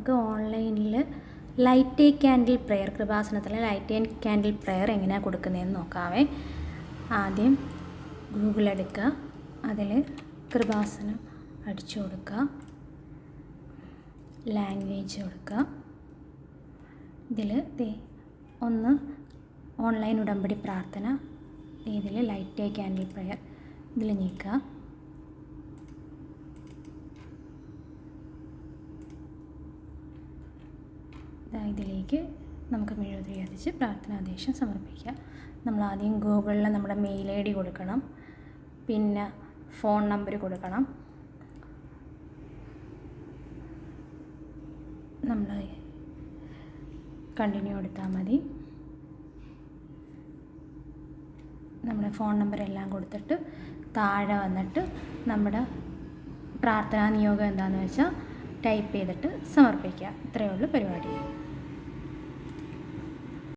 നമുക്ക് ഓൺലൈനിൽ light a candle prayer, കൃപാസനത്തിലെ ലൈറ്റ് എ ക്യാൻഡിൽ പ്രെയർ എങ്ങനെയാണ് കൊടുക്കുന്നതെന്ന് നോക്കാവേ. ആദ്യം ഗൂഗിൾ എടുക്കുക, അതിൽ കൃപാസനം അടിച്ചു കൊടുക്കുക, ലാംഗ്വേജ് കൊടുക്കുക. ഇതിൽ ഒന്ന് ഓൺലൈൻ ഉടമ്പടി പ്രാർത്ഥന, ഇതിൽ ലൈറ്റ് എ ക്യാൻഡിൽ പ്രെയർ ഇതിൽ നീക്കുക. ഇതിലേക്ക് നമുക്ക് മെഴുകുതിരി കത്തിച്ച് പ്രാർത്ഥനാദേശം സമർപ്പിക്കുക. നമ്മൾ ആദ്യം ഗൂഗിളിൽ നമ്മുടെ മെയിൽ ID കൊടുക്കണം, പിന്നെ ഫോൺ നമ്പർ കൊടുക്കണം. നമ്മൾ കണ്ടിന്യൂ കൊടുത്താൽ മതി. നമ്മുടെ ഫോൺ നമ്പർ എല്ലാം കൊടുത്തിട്ട് താഴെ വന്നിട്ട് നമ്മുടെ പ്രാർത്ഥനാ നിയോഗം എന്താണെന്ന് വെച്ചാൽ ടൈപ്പ് ചെയ്തിട്ട് സമർപ്പിക്കുക. ഇത്രയേ ഉള്ളൂ പരിപാടി.